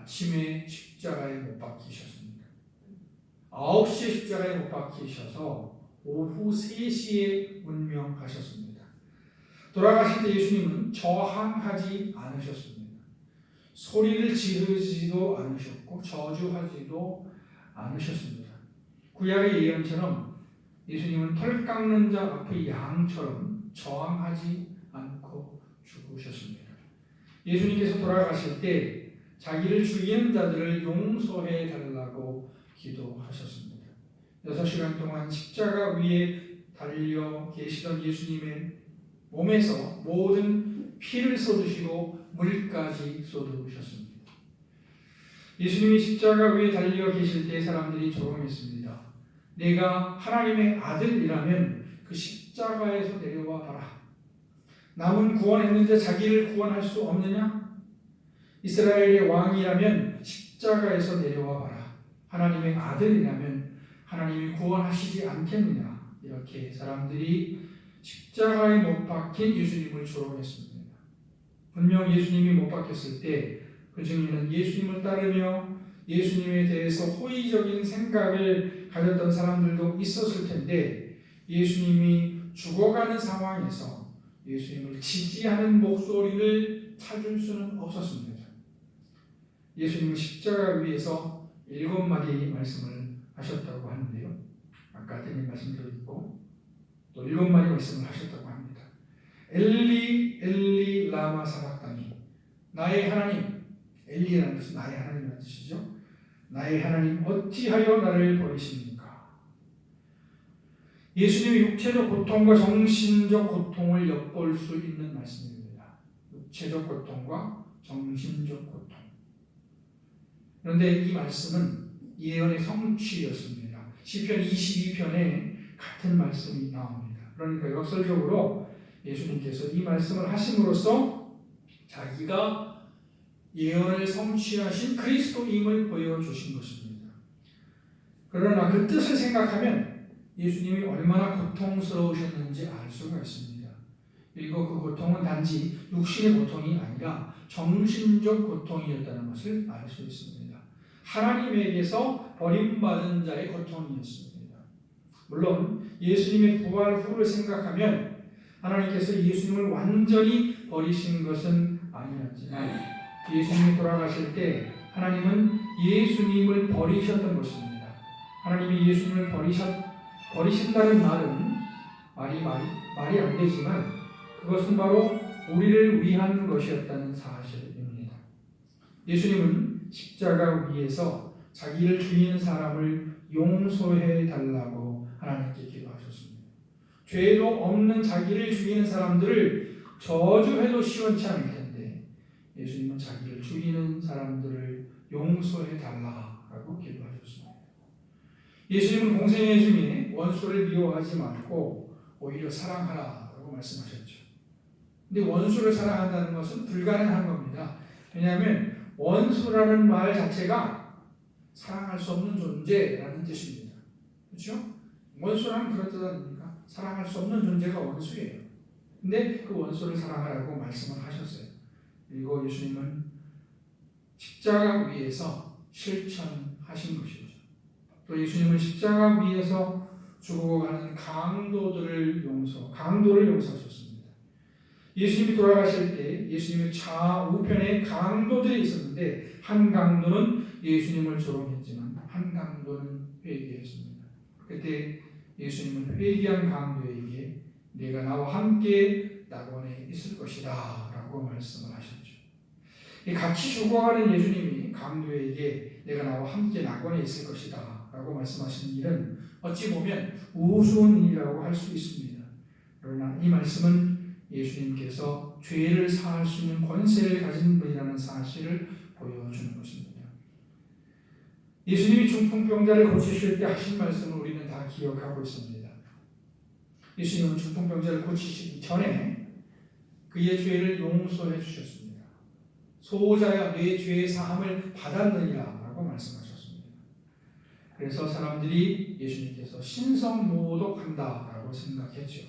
아침에 십자가에 못 박히셨습니다. 9시에 십자가에 못 박히셔서 오후 3시에 운명하셨습니다. 돌아가실 때 예수님은 저항하지 않으셨습니다. 소리를 지르지도 않으셨고 저주하지도 않으셨습니다. 구약의 예언처럼 예수님은 털 깎는 자 앞의 양처럼 저항하지 않고 죽으셨습니다. 예수님께서 돌아가실 때 자기를 죽이는 자들을 용서해 달라고 기도하셨습니다. 6시간 동안 십자가 위에 달려 계시던 예수님의 몸에서 모든 피를 쏟으시고 물까지 쏟으셨습니다. 예수님이 십자가 위에 달려 계실 때 사람들이 조롱했습니다. 내가 하나님의 아들이라면 그 십자가에서 내려와 봐라. 남은 구원했는데 자기를 구원할 수 없느냐? 이스라엘의 왕이라면 십자가에서 내려와 봐라. 하나님의 아들이라면 하나님이 구원하시지 않겠느냐? 이렇게 사람들이 십자가에 못 박힌 예수님을 조롱했습니다. 분명 예수님이 못 박혔을 때 그 중에는 예수님을 따르며 예수님에 대해서 호의적인 생각을 가졌던 사람들도 있었을 텐데 예수님이 죽어가는 상황에서 예수님을 지지하는 목소리를 찾을 수는 없었습니다. 예수님은 십자가 위에서 7마디 말씀을 하셨다고 하는데요. 아까 드린 말씀도 있고 또 7마디 말씀을 하셨다고 합니다. 엘리 엘리 라마 사박다니, 나의 하나님, 엘리라는 것은 나의 하나님이라는 뜻이죠. 나의 하나님 어찌하여 나를 버리십니까? 예수님의 육체적 고통과 정신적 고통을 엿볼 수 있는 말씀입니다. 육체적 고통과 정신적 고통. 그런데 이 말씀은 예언의 성취였습니다. 시편 22편에 같은 말씀이 나옵니다. 그러니까 역설적으로 예수님께서 이 말씀을 하심으로써 자기가 예언을 성취하신 그리스도임을 보여주신 것입니다. 그러나 그 뜻을 생각하면 예수님이 얼마나 고통스러우셨는지 알 수가 있습니다. 그리고 그 고통은 단지 육신의 고통이 아니라 정신적 고통이었다는 것을 알 수 있습니다. 하나님에게서 버림받은 자의 고통이었습니다. 물론 예수님의 부활 후를 생각하면 하나님께서 예수님을 완전히 버리신 것은 아니었지만 예수님이 돌아가실 때 하나님은 예수님을 버리셨던 것입니다. 하나님이 예수님을 버리신다는 말은 말이 안 되지만 그것은 바로 우리를 위한 것이었다는 사실입니다. 예수님은 십자가 위에서 자기를 죽이는 사람을 용서해 달라고 하나님께 기도하셨습니다. 죄도 없는 자기를 죽이는 사람들을 저주해도 시원치 않을 텐데 예수님은 자기를 죽이는 사람들을 용서해 달라고 기도하셨습니다. 예수님은 공생애 중에 원수를 미워하지 말고 오히려 사랑하라고 말씀하셨죠. 근데 원수를 사랑한다는 것은 불가능한 겁니다. 왜냐하면 원수라는 말 자체가 사랑할 수 없는 존재라는 뜻입니다. 그렇죠? 원수라는 그런 뜻 아닙니까? 사랑할 수 없는 존재가 원수예요. 근데 그 원수를 사랑하라고 말씀을 하셨어요. 그리고 예수님은 십자가 위에서 실천하신 것이죠. 또 예수님은 십자가 위에서 죽어가는 강도를 용서하셨습니다. 예수님이 돌아가실 때 예수님의 좌우편에 강도들이 있었는데 한 강도는 예수님을 조롱했지만 한 강도는 회개했습니다. 그때 예수님은 회개한 강도에게 내가 나와 함께 낙원에 있을 것이다 라고 말씀을 하셨죠. 같이 죽어가는 예수님이 강도에게 내가 나와 함께 낙원에 있을 것이다 라고 말씀하신 일은 어찌 보면 우스운 일이라고 할 수 있습니다. 그러나 이 말씀은 예수님께서 죄를 사할 수 있는 권세를 가진 분이라는 사실을 보여주는 것입니다. 예수님이 중풍병자를 고치실 때 하신 말씀을 우리는 다 기억하고 있습니다. 예수님은 중풍병자를 고치시기 전에 그의 죄를 용서해 주셨습니다. 소자야 내 죄의 사함을 받았느니라 라고 말씀하셨습니다. 그래서 사람들이 예수님께서 신성모독한다 라고 생각했죠.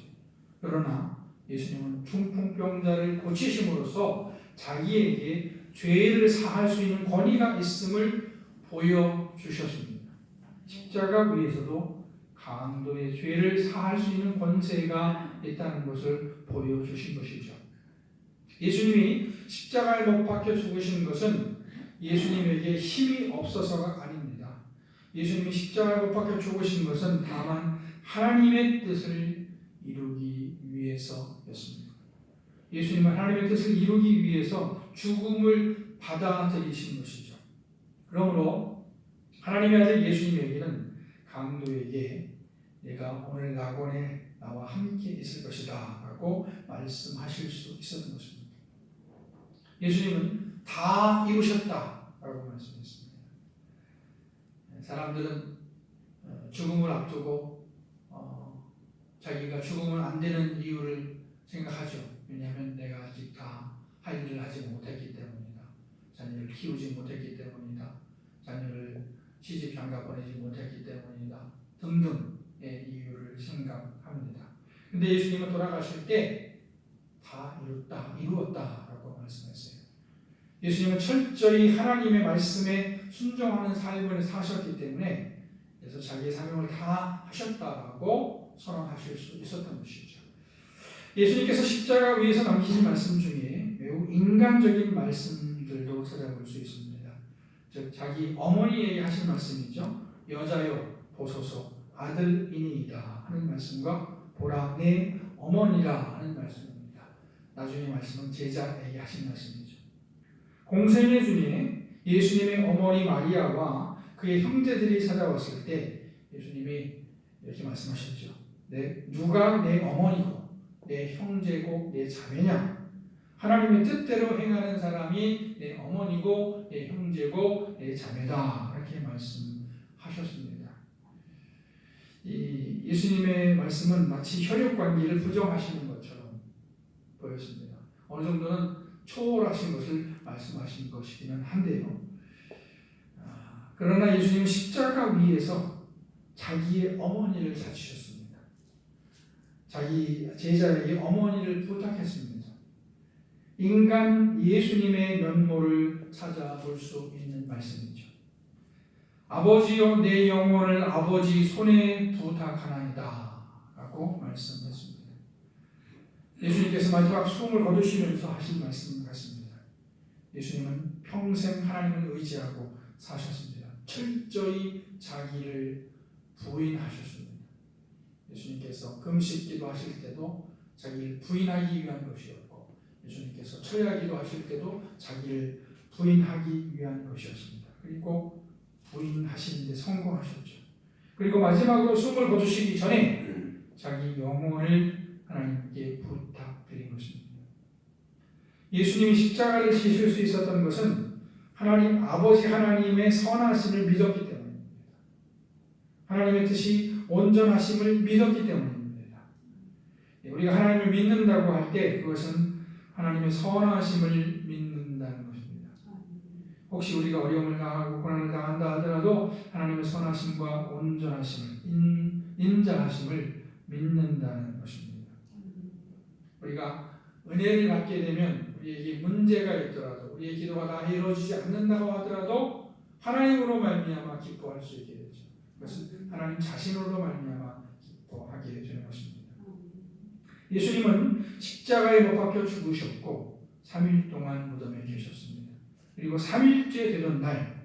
그러나 예수님은 중풍병자를 고치심으로써 자기에게 죄를 사할 수 있는 권위가 있음을 보여주셨습니다. 십자가 위에서도 강도의 죄를 사할 수 있는 권세가 있다는 것을 보여주신 것이죠. 예수님이 십자가에 못 박혀 죽으신 것은 예수님에게 힘이 없어서가 아닙니다. 예수님이 십자가에 못 박혀 죽으신 것은 다만 하나님의 뜻을 이루기 위해서였습니다. 예수님은 하나님의 뜻을 이루기 위해서 죽음을 받아들이신 것이죠. 그러므로 하나님의 아들 예수님에게는 강도에게 내가 오늘 낙원에 나와 함께 있을 것이다 라고 말씀하실 수 있었던 것입니다. 예수님은 다 이루셨다 라고 말씀했습니다. 사람들은 죽음을 앞두고 자기가 죽으면 안 되는 이유를 생각하죠. 왜냐하면 내가 아직 다 할 일을 하지 못했기 때문이다. 자녀를 키우지 못했기 때문이다. 자녀를 시집 장가 보내지 못했기 때문이다. 등등의 이유를 생각합니다. 근데 예수님은 돌아가실 때 다 이루었다라고 말씀했어요. 예수님은 철저히 하나님의 말씀에 순종하는 삶을 사셨기 때문에 그래서 자기의 사명을 다 하셨다라고 선언하실 수 있었던 것이죠. 예수님께서 십자가 위에서 남기신 말씀 중에 매우 인간적인 말씀들도 찾아볼 수 있습니다. 즉 자기 어머니에게 하신 말씀이죠. 여자여 보소서 아들이니이다 하는 말씀과 보라 내 어머니라 하는 말씀입니다. 나중에 말씀은 제자에게 하신 말씀이죠. 공생애 중에 예수님의 어머니 마리아와 그의 형제들이 찾아왔을 때 예수님이 이렇게 말씀하셨죠. 누가 내 어머니고 내 형제고 내 자매냐? 하나님의 뜻대로 행하는 사람이 내 어머니고 내 형제고 내 자매다. 이렇게 말씀하셨습니다. 이 예수님의 말씀은 마치 혈육관계를 부정하시는 것처럼 보였습니다. 어느 정도는 초월하신 것을 말씀하신 것이기는 한데요. 그러나 예수님은 십자가 위에서 자기의 어머니를 찾으셨습니다. 자기 제자에게 어머니를 부탁했습니다. 인간 예수님의 면모를 찾아볼 수 있는 말씀이죠. 아버지여 내 영혼을 아버지 손에 부탁하나이다 라고 말씀했습니다. 예수님께서 마지막 숨을 거두시면서 하신 말씀 같습니다. 예수님은 평생 하나님을 의지하고 사셨습니다. 철저히 자기를 부인하셨습니다. 예수님께서 금식기도 하실 때도 자기를 부인하기 위한 것이었고 예수님께서 철야기도 하실 때도 자기를 부인하기 위한 것이었습니다. 그리고 부인하시는데 성공하셨죠. 그리고 마지막으로 숨을 거두시기 전에 자기 영혼을 하나님께 부탁드린 것입니다. 예수님이 십자가를 지실 수 있었던 것은 하나님 아버지 하나님의 선하심을 믿었기 때문입니다. 하나님의 뜻이 온전하심을 믿었기 때문입니다. 우리가 하나님을 믿는다고 할 때 그것은 하나님의 선하심을 믿는다는 것입니다. 혹시 우리가 어려움을 당하고 고난을 당한다 하더라도 하나님의 선하심과 온전하심을 인자하심을 믿는다는 것입니다. 우리가 은혜를 받게 되면 우리에게 문제가 있더라도 우리의 기도가 다 이루어지지 않는다고 하더라도 하나님으로 말미암아 기뻐할 수 있게 되죠. 그것은 하나님 자신으로 말미암아 기뻐하게 되는 것입니다. 예수님은 십자가에 못 박혀 죽으셨고 3일 동안 무덤에 계셨습니다. 그리고 3일째 되던 날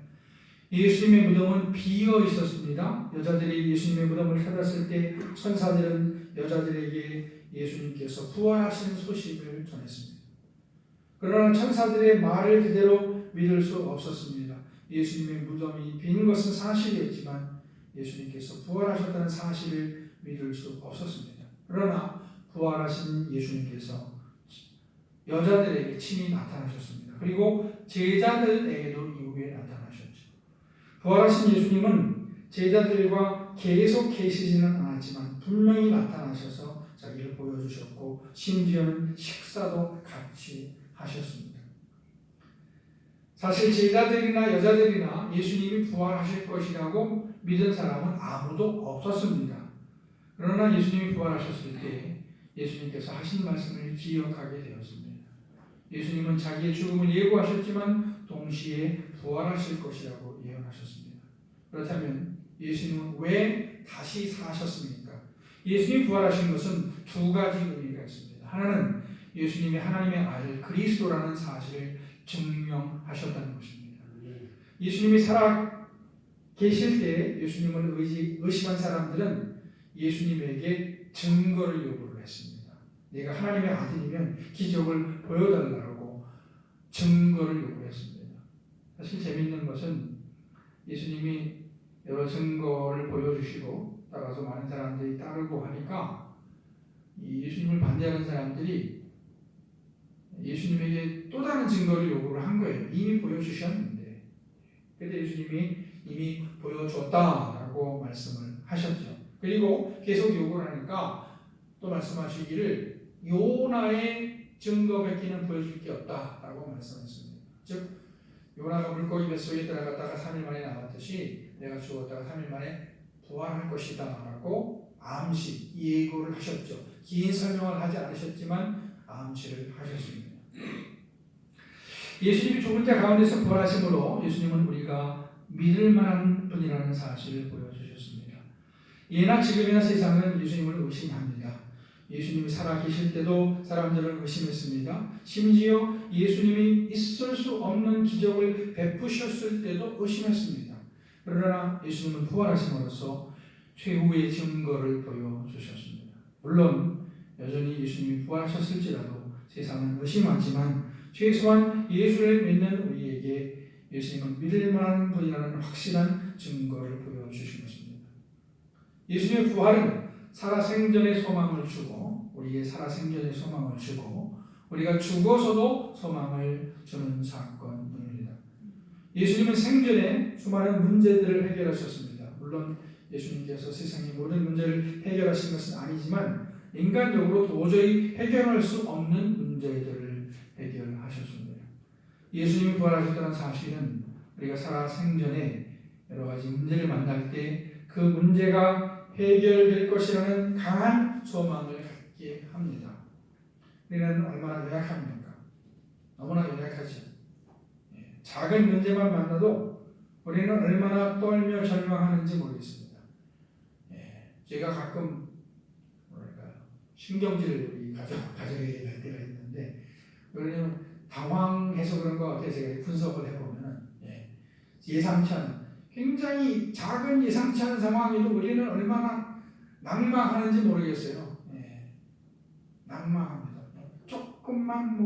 예수님의 무덤은 비어 있었습니다. 여자들이 예수님의 무덤을 찾았을 때 천사들은 여자들에게 예수님께서 부활하신 소식을 전했습니다. 그러나 천사들의 말을 그대로 믿을 수 없었습니다. 예수님의 무덤이 빈 것은 사실이었지만 예수님께서 부활하셨다는 사실을 믿을 수 없었습니다. 그러나 부활하신 예수님께서 여자들에게 친히 나타나셨습니다. 그리고 제자들에게도 이후에 나타나셨죠. 부활하신 예수님은 제자들과 계속 계시지는 않았지만 분명히 나타나셔서 자기를 보여주셨고 심지어는 식사도 같이 하셨습니다. 사실 제자들이나 여자들이나 예수님이 부활하실 것이라고 믿은 사람은 아무도 없었습니다. 그러나 예수님이 부활하셨을 때 예수님께서 하신 말씀을 기억하게 되었습니다. 예수님은 자기의 죽음을 예고하셨지만 동시에 부활하실 것이라고 예언하셨습니다. 그렇다면 예수님은 왜 다시 사셨습니까? 예수님이 부활하신 것은 두 가지 의미가 있습니다. 하나는 예수님이 하나님의 아들 그리스도라는 사실을 증명하셨다는 것입니다. 예수님이 살아 계실 때 예수님을 의심한 사람들은 예수님에게 증거를 요구를 했습니다. 내가 하나님의 아들이면 기적을 보여달라고 증거를 요구했습니다. 사실 재미있는 것은 예수님이 여러 증거를 보여주시고 따라서 많은 사람들이 따르고 하니까 이 예수님을 반대하는 사람들이 예수님에게 또 다른 증거를 요구를 한 거예요. 이미 보여주셨는데. 그런데 예수님이 이미 보여줬다라고 말씀을 하셨죠. 그리고 계속 요구를 하니까 또 말씀하시기를 요나의 증거밖에는 보여줄 게 없다라고 말씀했습니다. 즉 요나가 물고기 뱃속에 들어갔다가 3일 만에 나왔듯이 내가 죽었다가 3일 만에 부활할 것이다 라고 암시, 예고를 하셨죠. 긴 설명을 하지 않으셨지만 암시를 하셨습니다. 예수님이 죽은 자 가운데서 부활하심으로 예수님은 우리가 믿을 만한 분이라는 사실을 보여주셨습니다. 예나 지금이나 세상은 예수님을 의심합니다. 예수님이 살아계실 때도 사람들은 의심했습니다. 심지어 예수님이 있을 수 없는 기적을 베푸셨을 때도 의심했습니다. 그러나 예수님은 부활하심으로써 최후의 증거를 보여주셨습니다. 물론 여전히 예수님이 부활하셨을지라도 세상은 의심하지만 최소한 예수를 믿는 우리에게 예수님은 믿을 만한 분이라는 확실한 증거를 보여주신 것입니다. 예수님의 부활은 살아생전의 소망을 주고 우리의 살아생전의 소망을 주고 우리가 죽어서도 소망을 주는 사건입니다. 예수님은 생전에 수많은 문제들을 해결하셨습니다. 물론 예수님께서 세상의 모든 문제를 해결하신 것은 아니지만 인간적으로 도저히 해결할 수 없는 문제들을 해결하셨습니다. 예수님이 부활하셨다는 사실은 우리가 살아생전에 여러 가지 문제를 만날 때 그 문제가 해결될 것이라는 강한 소망을 갖게 합니다. 우리는 얼마나 연약합니까? 너무나 연약하죠. 작은 문제만 만나도 우리는 얼마나 떨며 절망하는지 모르겠습니다. 제가 가끔 신경질을 우리 가족에게 낼 때가 있는데 왜냐하면 당황해서 그런 것 같아요. 제가 분석을 해보면 예상치 않은 굉장히 작은 예상치 않은 상황에도 우리는 얼마나 낙망하는지 모르겠어요. 낙망합니다. 조금만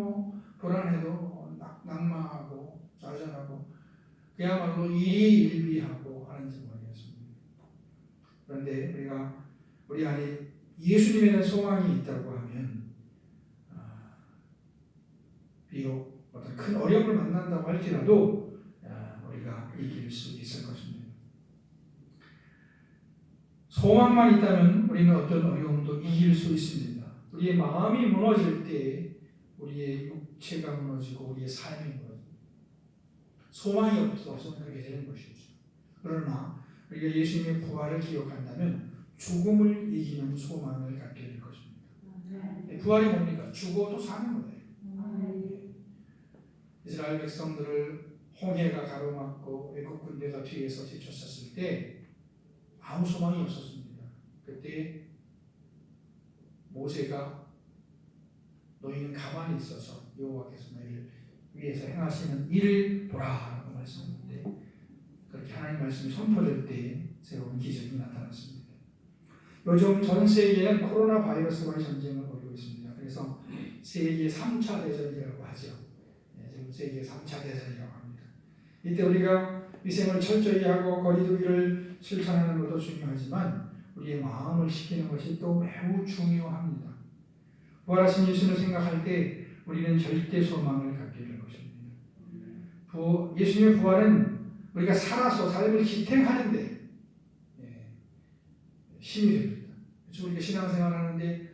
불안해도 낙망하고 좌절하고 그야말로 일희일비하고 하는지 모르겠습니다. 그런데 우리 안에 예수님에 대한 소망이 있다고 하면 비록 어떤 큰 어려움을 만난다고 할지라도 우리가 이길 수 있을 것입니다. 소망만 있다면 우리는 어떤 어려움도 이길 수 있습니다. 우리의 마음이 무너질 때 우리의 육체가 무너지고 우리의 삶이 무너집니다. 소망이 없어서는 그렇게 되는 것이죠. 그러나 우리가 예수님의 부활을 기억한다면 죽음을 이기는 소망을 갖게 될 것입니다. 부활이 뭡니까? 죽어도 사는 거예요. 이스라엘 백성들을 홍해가 가로막고 애국 군대가 뒤에서 뒤쫓았을 때 아무 소망이 없었습니다. 그때 모세가 너희는 가만히 있어서 여호와께서 너희를 위해서 행하시는 일을 보라라고 말씀했는데 그렇게 하나님 말씀이 선포될 때 새로운 기적이 나타났습니다. 요즘 전 세계는 코로나 바이러스와의 전쟁을 벌이고 있습니다. 그래서 세계 3차 대전이라고 하죠. 지금 세계 3차 대전이라고 합니다. 이때 우리가 위생을 철저히 하고 거리 두기를 실천하는 것도 중요하지만 우리의 마음을 지키는 것이 또 매우 중요합니다. 부활하신 예수를 생각할 때 우리는 절대 소망을 갖게 될 것입니다. 예수님의 부활은 우리가 살아서 삶을 지탱하는데 힘이 됩니다. 그래서 우리가 신앙생활하는데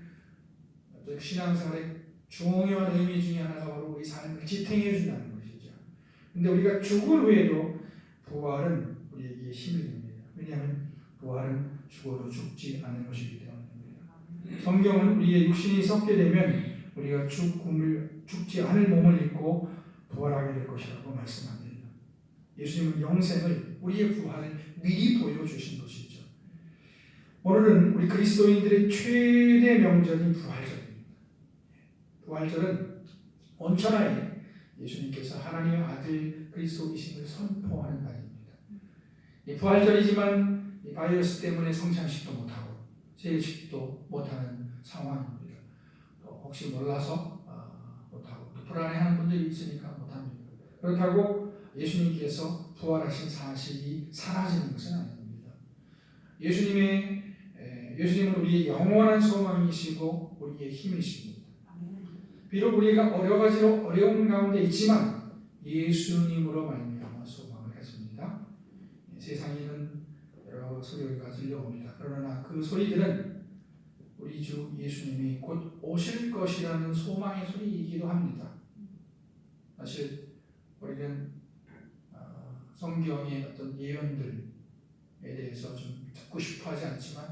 신앙생활의 중요한 의미 중에 하나가 바로 우리 삶을 지탱해 준다는 것이죠. 그런데 우리가 죽은 후에도 부활은 우리에게 힘이 됩니다. 왜냐하면 부활은 죽어도 죽지 않는 것이기 때문입니다. 성경은 우리의 육신이 썩게 되면 우리가 죽음을 죽지 않을 몸을 입고 부활하게 될 것이라고 말씀합니다. 예수님은 영생을, 우리의 부활을 미리 보여주신 것이죠. 오늘은 우리 그리스도인들의 최대 명절인 부활절입니다. 부활절은 온천하에 예수님께서 하나님의 아들 그리스도이심을 선포하는 날입니다. 이 부활절이지만 이 바이러스 때문에 성찬식도 못하고 세례식도 못하는 상황입니다. 또 혹시 몰라서 못하고 또 불안해하는 분들이 있으니까 못합니다. 그렇다고 예수님께서 부활하신 사실이 사라지는 것은 아닙니다. 예수님은 우리의 영원한 소망이시고 우리의 힘이십니다. 비록 우리가 여러 가지로 어려운 가운데 있지만 예수님으로 말미암아 소망을 가집니다. 세상에는 여러 소리가 들려옵니다. 그러나 그 소리들은 우리 주 예수님이 곧 오실 것이라는 소망의 소리이기도 합니다. 사실 우리는 성경의 어떤 예언들에 대해서 좀 듣고 싶어하지 않지만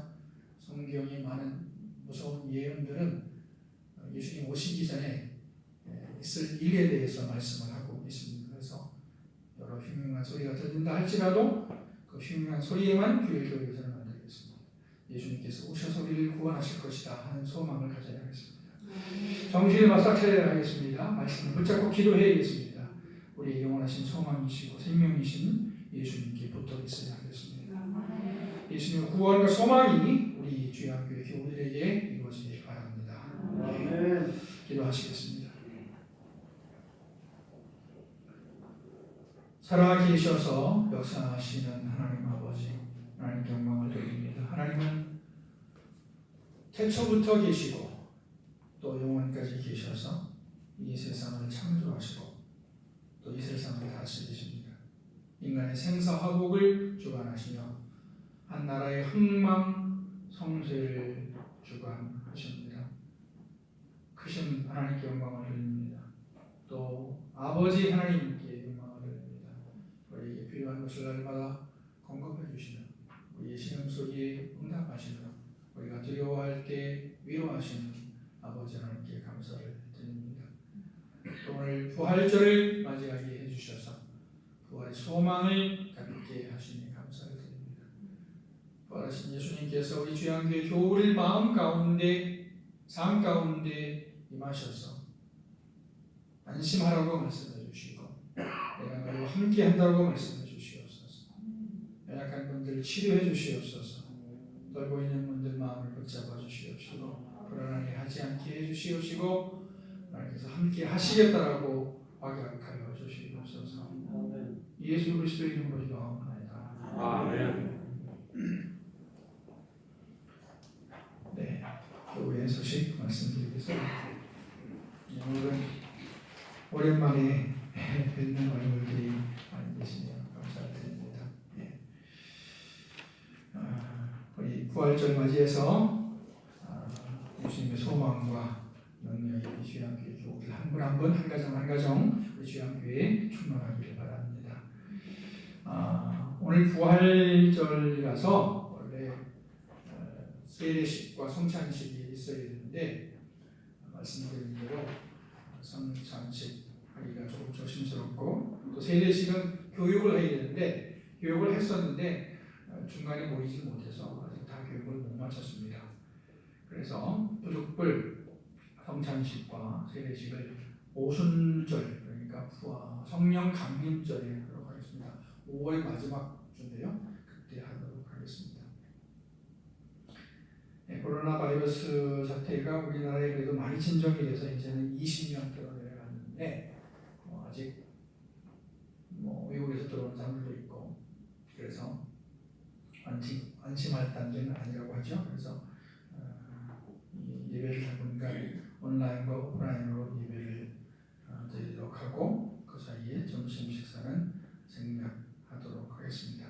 성경의 많은 무서운 예언들은 예수님 오시기 전에 있을 일에 대해서 말씀을 하고 있습니다. 그래서 여러 흉흉한 소리가 들린다 할지라도 그 흉흉한 소리에만 귀를 기울여서는 안 되겠습니다. 예수님께서 오셔서 우리를 구원하실 것이다 하는 소망을 가져야 하겠습니다. 정신을 바싹 차려야 하겠습니다. 말씀을 붙잡고 기도해야겠습니다. 우리의 영원하신 소망이시고 생명이신 예수님께 붙어 있어야 하겠습니다. 예수님의 구원과 소망이 우리 주양교회 교우들에게 이루어지길 바랍니다. 네. 기도하시겠습니다. 살아계셔서 역사하시는 하나님 아버지, 하나님 영광을 드립니다. 하나님은 태초부터 계시고 또 영원까지 계셔서 이 세상을 창조하시고 또 이 세상을 다스리십니다. 인간의 생사화복을 주관하시며 한 나라의 흥망 성쇠를 주관하십니다. 크신 하나님께 영광을 드립니다. 또 아버지 하나님께 영광을 드립니다. 우리에게 필요한 것을 날마다 공급해 주시며 우리의 신음소리에 응답하시며 우리가 두려워할 때 위로하시는 아버지 하나님께 감사를 드립니다. 또 오늘 부활절을 맞이하게 해주셔서 부활의 소망을 갖게 하시니 감사를 드립니다. 부활하신 예수님께서 우리 주양교회 교우를 마음 가운데 삶 가운데 임하셔서 안심하라고 말씀해 주시고 내가 너희와 함께 한다고 말씀해 주시옵소서. 연약한 분들 치료해 주시옵소서. 떨고 있는 분들 마음을 붙잡아 주시옵시고 불안하게 하지 않게 해 주시옵시고 하나님께서 함께 하시겠다라고 확약하여 주시옵소서. 예수 그리스도의 이름으로 기도합니다. 아멘. 네, 교회 소식 말씀드리겠습니다. 오늘은 오랜만에 뵙는 얼굴들이 많이 계시네요. 감사드립니다. 네. 우리 부활절 맞이해서 예수님의 소망과 능력이 우리 주양교회 교우들 한 분 한 분, 한 가정 한 가정 우리 주양교회에 충만하기를 바랍니다. 오늘 부활절이라서 원래 세례식과 성찬식이 있어야 되는데 말씀드린 대로 성찬식 하기가 조금 조심스럽고 또 세례식은 교육을 해야 되는데 교육을 했었는데 중간에 모이지 못해서 아직 다 교육을 못 마쳤습니다. 그래서 부득불 성찬식과 세례식을 오순절 그러니까 성령 강림절에 하도록 하겠습니다. 5월 마지막 주인데요. 그때 하도록 하겠습니다. 네, 코로나 바이러스 사태가 우리나라에 그래도 많이 진정이 돼서 이제는 20명대로 내려갔는데 아직 외국에서 들어온 사람들도 있고 그래서 안심할 단계는 아니라고 하죠. 그래서 예배를 해보니까 온라인과 오프라인으로 예배를 드리도록 하고 그 사이에 점심 식사는 생략하도록 하겠습니다.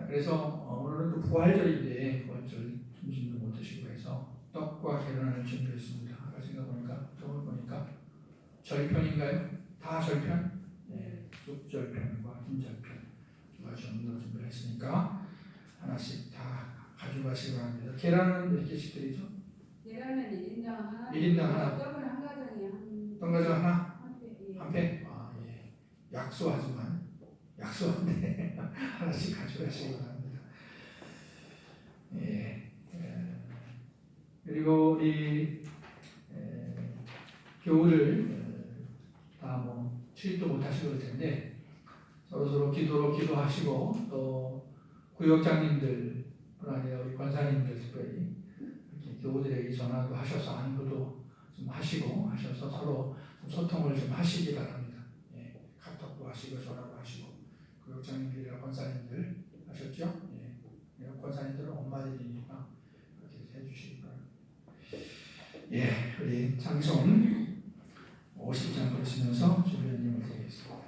그래서 오늘은 또 부활절인데 부활절 점심도 못 드시고 해서 떡과 계란을 준비했습니다. 아까 제가 보니까 떡을 보니까 절편인가요? 다 절편? 네, 쑥절편과 흰절편 두 가지 정도 준비를 했으니까 하나씩 다 가져가시기 바랍니다. 계란은 몇 개씩 드리죠? 계란은 1인당 하나, 1인당 하나. 떡은 한 가정에 한 어떤 거죠? 하나? 한 팩? 예. 약소한데 하나씩 가져가시기 바랍니다. 예. 그리고 우리 교우를 다 출입도 못 하시고 그럴 텐데 서로 기도하시고 또 구역장님들 뿐 아니라 우리 권사님들 특별히 이렇게 교우들에게 전화도 하셔서 안부도 좀 하셔서 서로 좀 소통을 좀 하시기 바랍니다. 예, 카톡도 하시고 전화도 하시고 구역장님들이나 권사님들 하셨죠? 예, 권사님들은 엄마들이니까 그렇게 해주시기 바랍니다. 예, 우리 찬송 50장 부르시면서 주변님을 드리겠습니다.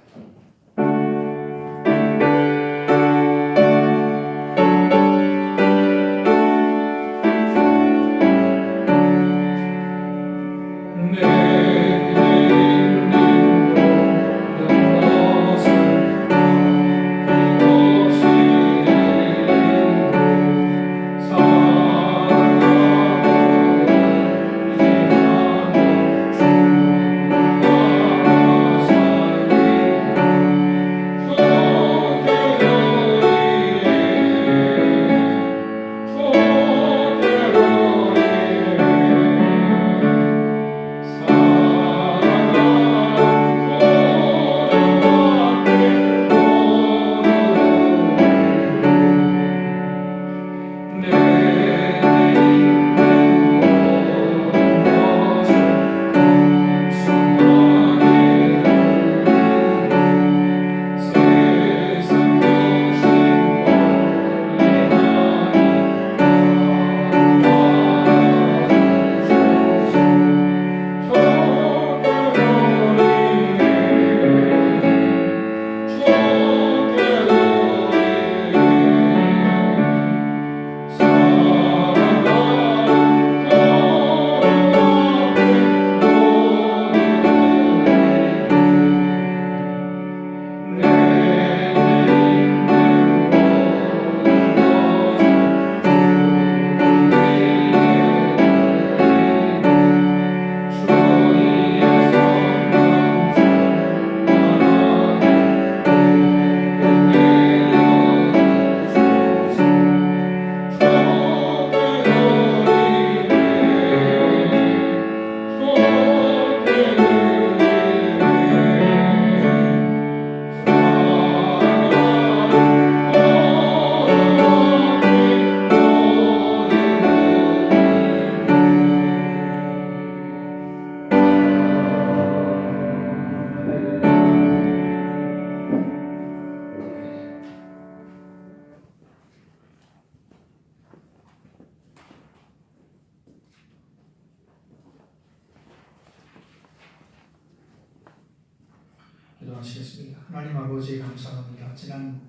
기도하시겠습니다. 하나님 아버지 감사합니다. 지난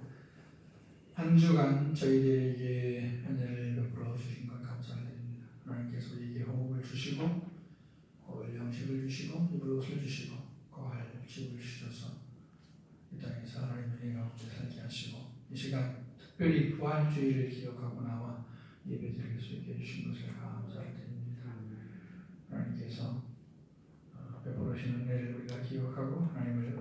한 주간 저희들에게 은혜를 베풀어 주신 것 감사드립니다. 하나님께서 우리에게 호흡을 주시고 먹을 양식을 주시고 입을 옷을 주시고 거할 집을 주셔서 이 땅에서 하나님의 은혜 가운데 살게 하시고 이 시간 특별히 부활주의를 기억하고 나와 예배드릴 수 있게 해주신 것을 감사드립니다. 하나님께서 베풀어 주신 은혜를 우리가 기억하고 하나님을